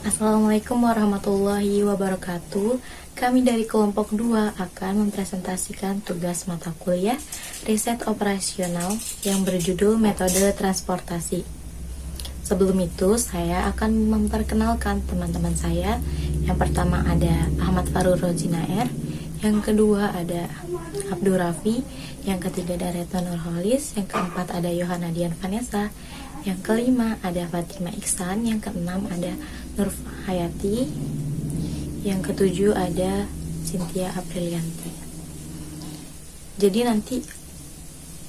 Assalamualaikum warahmatullahi wabarakatuh. Kami dari kelompok 2 akan mempresentasikan tugas mata kuliah riset operasional yang berjudul metode transportasi. Sebelum itu, saya akan memperkenalkan teman-teman saya. Yang pertama ada Ahmad Farul Rozinaer, yang kedua ada Abdul Rafi, yang ketiga ada Retno Nurholis, yang keempat ada Yohana Dian Vanessa, yang kelima ada Fatima Iksan, yang keenam ada Nur Hayati, yang ketujuh ada Cynthia Aprilianti. Jadi nanti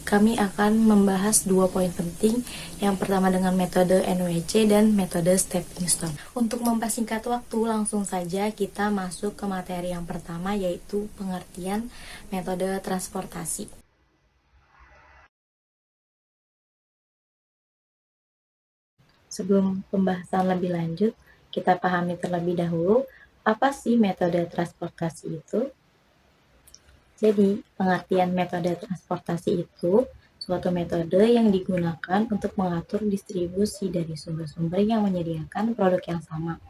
kami akan membahas 2 poin penting. Yang pertama dengan metode NWC dan metode stepping stone. Untuk mempersingkat waktu, langsung saja kita masuk ke materi yang pertama, yaitu pengertian metode transportasi. Sebelum pembahasan lebih lanjut, kita pahami terlebih dahulu apa sih metode transportasi itu. Jadi, pengertian metode transportasi itu suatu metode yang digunakan untuk mengatur distribusi dari sumber-sumber yang menyediakan produk yang sama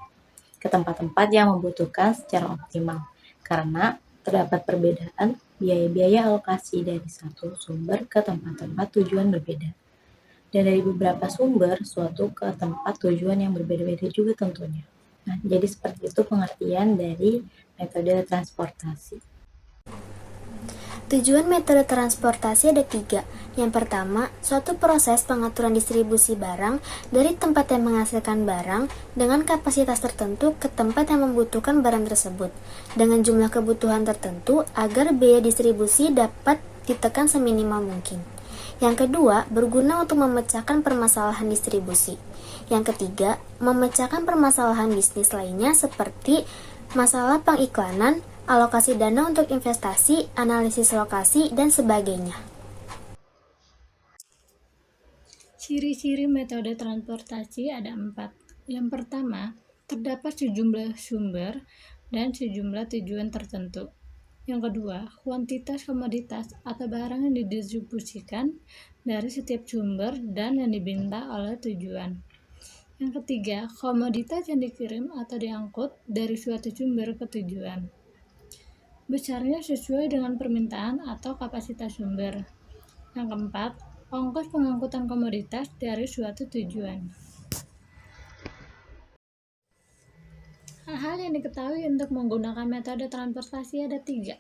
ke tempat-tempat yang membutuhkan secara optimal, karena terdapat perbedaan biaya-biaya alokasi dari satu sumber ke tempat-tempat tujuan berbeda, dan dari beberapa sumber suatu ke tempat tujuan yang berbeda-beda juga tentunya. Nah, jadi seperti itu pengertian dari metode transportasi. Tujuan metode transportasi ada 3. Yang pertama, suatu proses pengaturan distribusi barang dari tempat yang menghasilkan barang dengan kapasitas tertentu ke tempat yang membutuhkan barang tersebut, dengan jumlah kebutuhan tertentu agar biaya distribusi dapat ditekan seminimal mungkin. Yang kedua, berguna untuk memecahkan permasalahan distribusi. Yang ketiga, memecahkan permasalahan bisnis lainnya seperti masalah pengiklanan, alokasi dana untuk investasi, analisis lokasi, dan sebagainya. Ciri-ciri metode transportasi ada 4. Yang pertama, terdapat sejumlah sumber dan sejumlah tujuan tertentu. Yang kedua, kuantitas komoditas atau barang yang didistribusikan dari setiap sumber dan yang diminta oleh tujuan. Yang ketiga, komoditas yang dikirim atau diangkut dari suatu sumber ke tujuan. Besarnya sesuai dengan permintaan atau kapasitas sumber. Yang keempat, ongkos pengangkutan komoditas dari suatu tujuan. Hal-hal yang diketahui untuk menggunakan metode transportasi ada 3.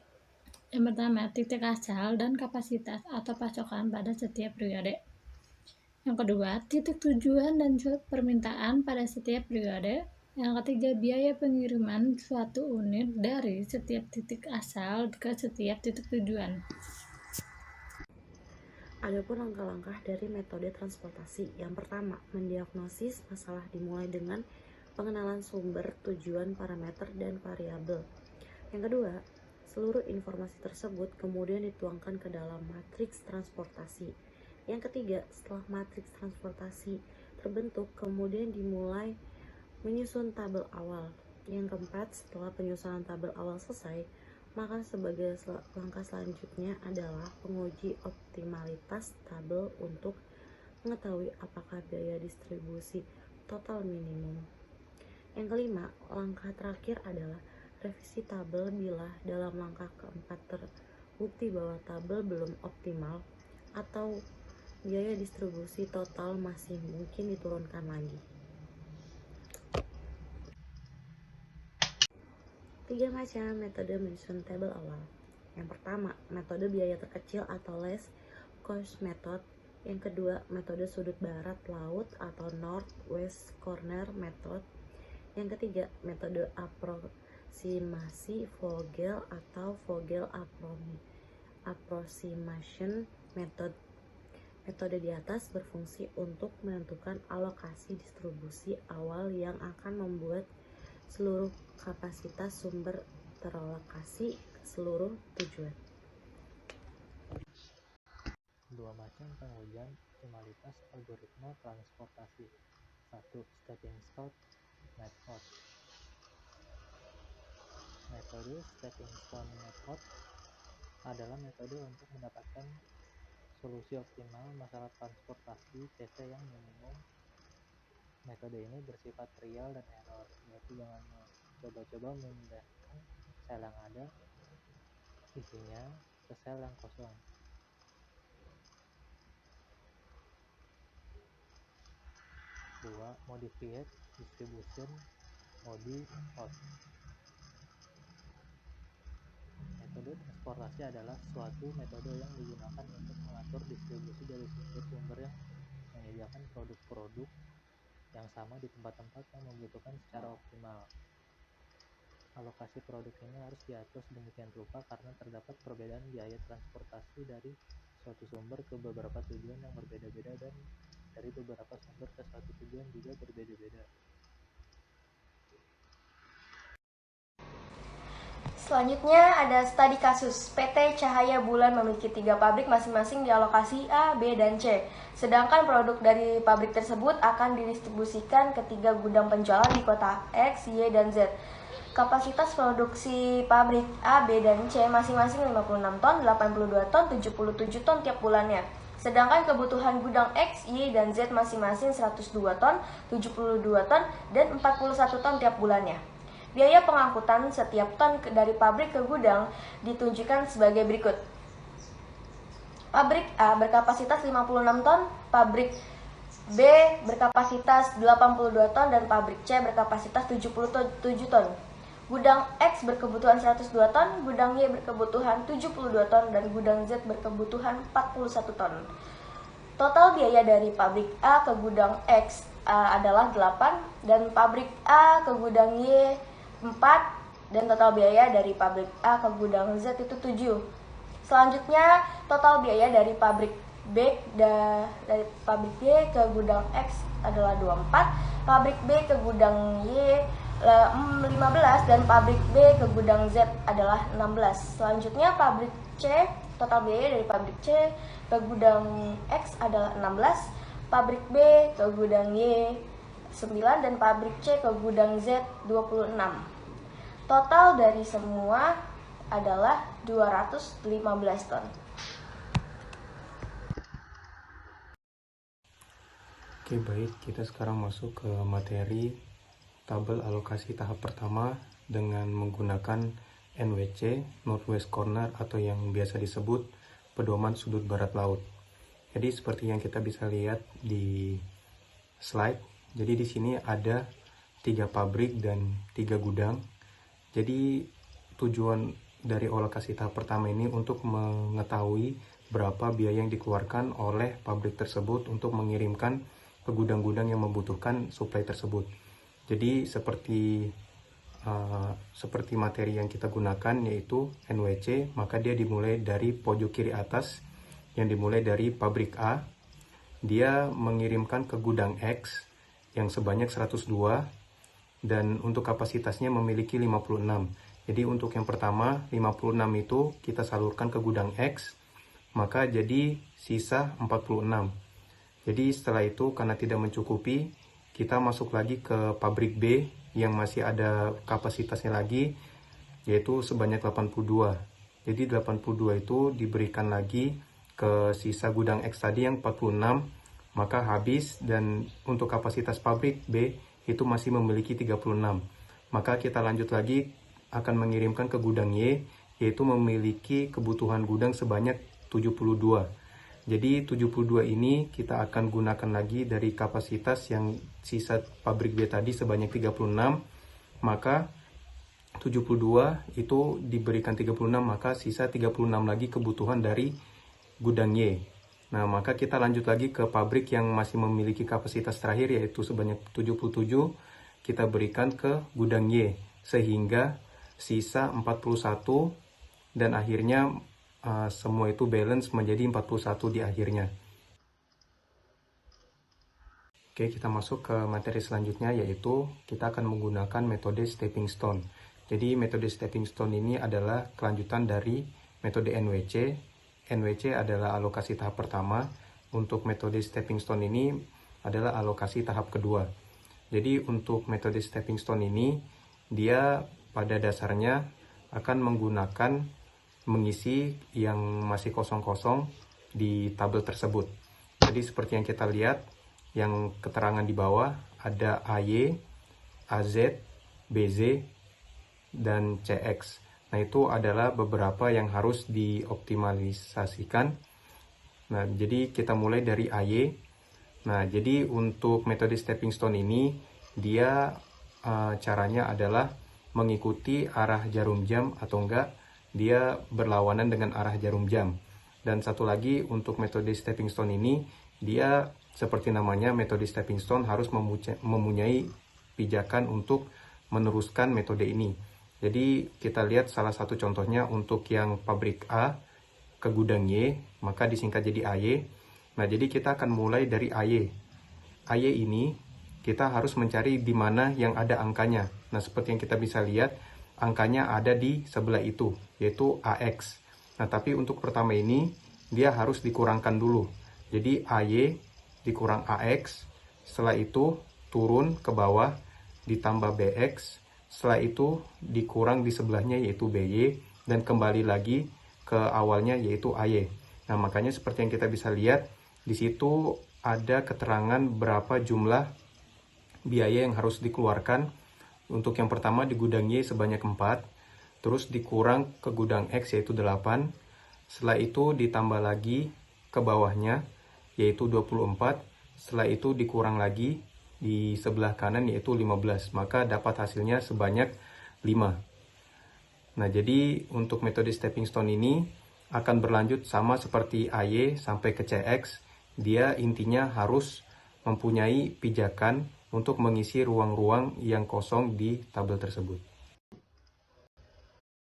Yang pertama, titik asal dan kapasitas atau pasokan pada setiap periode. Yang kedua, titik tujuan dan permintaan pada setiap periode. Yang ketiga, biaya pengiriman suatu unit dari setiap titik asal ke setiap titik tujuan. Adapun langkah-langkah dari metode transportasi. Yang pertama, mendiagnosis masalah dimulai dengan pengenalan sumber, tujuan, parameter, dan variabel. Yang kedua, seluruh informasi tersebut kemudian dituangkan ke dalam matriks transportasi. Yang ketiga, setelah matriks transportasi terbentuk, kemudian dimulai menyusun tabel awal. Yang keempat, setelah penyusunan tabel awal selesai, maka sebagai langkah selanjutnya adalah penguji optimalitas tabel untuk mengetahui apakah biaya distribusi total minimum. Yang kelima, langkah terakhir adalah revisi tabel bila dalam langkah keempat terbukti bahwa tabel belum optimal atau biaya distribusi total masih mungkin diturunkan lagi. 3 macam metode menyusun tabel awal. Yang pertama, metode biaya terkecil atau least cost method. Yang kedua, metode sudut barat laut atau north west corner method. Yang ketiga, metode aproksimasi Vogel atau Vogel approximation method. Metode di atas berfungsi untuk menentukan alokasi distribusi awal yang akan membuat seluruh kapasitas sumber teralokasi ke seluruh tujuan. 2 macam pengujian optimalitas algoritma transportasi. 1. Stepping stone method. Metode stepping stone method adalah metode untuk mendapatkan solusi optimal masalah transportasi TC yang minimum Metode ini bersifat trial dan error, yaitu dengan coba-coba memindahkan sel yang ada isinya ke sel yang kosong. Dua, modified distribution modi out. Metode transportasi adalah suatu metode yang digunakan untuk mengatur distribusi dari sumber-sumber yang menyediakan produk-produk yang sama di tempat-tempat yang membutuhkan secara optimal. Alokasi produk ini harus diatur sedemikian rupa karena terdapat perbedaan biaya transportasi dari suatu sumber ke beberapa tujuan yang berbeda-beda dan dari beberapa sumber ke suatu tujuan juga berbeda-beda. Selanjutnya ada studi kasus. PT Cahaya Bulan memiliki 3 pabrik masing-masing di alokasi A, B, dan C. Sedangkan produk dari pabrik tersebut akan didistribusikan ke 3 gudang penjualan di kota X, Y, dan Z. Kapasitas produksi pabrik A, B, dan C masing-masing 56 ton, 82 ton, 77 ton tiap bulannya. Sedangkan kebutuhan gudang X, Y, dan Z masing-masing 102 ton, 72 ton, dan 41 ton tiap bulannya. Biaya pengangkutan setiap ton dari pabrik ke gudang ditunjukkan sebagai berikut. Pabrik A berkapasitas 56 ton, pabrik B berkapasitas 82 ton, dan pabrik C berkapasitas 77 ton. Gudang X berkebutuhan 102 ton, gudang Y berkebutuhan 72 ton, dan gudang Z berkebutuhan 41 ton. Total biaya dari pabrik A ke gudang X adalah 8, dan pabrik A ke gudang Y 4, dan total biaya dari pabrik A ke gudang Z itu 7. Selanjutnya, total biaya dari pabrik B dari pabrik Y ke gudang X adalah 24, pabrik B ke gudang Y 15, dan pabrik B ke gudang Z adalah 16. Selanjutnya, pabrik C, total biaya dari pabrik C ke gudang X adalah 16, pabrik B ke gudang Y 9, dan pabrik C ke gudang Z 26. Total dari semua adalah 215 ton. Oke, baik, kita sekarang masuk ke materi tabel alokasi tahap pertama dengan menggunakan NWC, Northwest Corner, atau yang biasa disebut pedoman sudut barat laut. Jadi seperti yang kita bisa lihat di slide, jadi di sini ada 3 pabrik dan 3 gudang. Jadi tujuan dari alokasi tahap pertama ini untuk mengetahui berapa biaya yang dikeluarkan oleh pabrik tersebut untuk mengirimkan ke gudang-gudang yang membutuhkan suplai tersebut. Jadi seperti materi yang kita gunakan yaitu NWC, maka dia dimulai dari pojok kiri atas yang dimulai dari pabrik A. Dia mengirimkan ke gudang X yang sebanyak 102 dan untuk kapasitasnya memiliki 56. Jadi untuk yang pertama 56 itu kita salurkan ke gudang X, maka jadi sisa 46. Jadi setelah itu karena tidak mencukupi, kita masuk lagi ke pabrik B yang masih ada kapasitasnya lagi, yaitu sebanyak 82. Jadi 82 itu diberikan lagi ke sisa gudang X tadi yang 46, maka habis, dan untuk kapasitas pabrik B itu masih memiliki 36. Maka kita lanjut lagi akan mengirimkan ke gudang Y, yaitu memiliki kebutuhan gudang sebanyak 72. Jadi 72 ini kita akan gunakan lagi dari kapasitas yang sisa pabrik B tadi sebanyak 36. Maka 72 itu diberikan 36, maka sisa 36 lagi kebutuhan dari gudang Y. Nah, maka kita lanjut lagi ke pabrik yang masih memiliki kapasitas terakhir yaitu sebanyak 77, kita berikan ke gudang Y sehingga sisa 41, dan akhirnya semua itu balance menjadi 41 di akhirnya. Oke, kita masuk ke materi selanjutnya yaitu kita akan menggunakan metode stepping stone. Jadi metode stepping stone ini adalah kelanjutan dari metode NWC. NWC adalah alokasi tahap pertama. Untuk metode stepping stone ini adalah alokasi tahap kedua. Jadi untuk metode stepping stone ini dia pada dasarnya akan mengisi yang masih kosong-kosong di tabel tersebut. Jadi seperti yang kita lihat, yang keterangan di bawah ada AY, AZ, BZ, dan CX. Nah, itu adalah beberapa yang harus dioptimalisasikan. Nah, jadi kita mulai dari AY. Nah, jadi untuk metode stepping stone ini, dia caranya adalah mengikuti arah jarum jam atau enggak, dia berlawanan dengan arah jarum jam. Dan satu lagi, untuk metode stepping stone ini, dia seperti namanya, metode stepping stone harus mempunyai pijakan untuk meneruskan metode ini. Jadi kita lihat salah satu contohnya untuk yang pabrik A ke gudang Y, maka disingkat jadi AY. Nah, jadi kita akan mulai dari AY. AY ini kita harus mencari di mana yang ada angkanya. Nah, seperti yang kita bisa lihat, angkanya ada di sebelah itu, yaitu AX. Nah, tapi untuk pertama ini, dia harus dikurangkan dulu. Jadi AY dikurang AX, setelah itu turun ke bawah, ditambah BX, setelah itu dikurang di sebelahnya yaitu BY, dan kembali lagi ke awalnya yaitu AY. Nah, makanya seperti yang kita bisa lihat, di situ ada keterangan berapa jumlah biaya yang harus dikeluarkan. Untuk yang pertama di gudang Y sebanyak 4, terus dikurang ke gudang X yaitu 8, setelah itu ditambah lagi ke bawahnya yaitu 24, setelah itu dikurang lagi di sebelah kanan yaitu 15, maka dapat hasilnya sebanyak 5. Nah, jadi untuk metode stepping stone ini akan berlanjut sama seperti AY sampai ke CX. Dia intinya harus mempunyai pijakan untuk mengisi ruang-ruang yang kosong di tabel tersebut.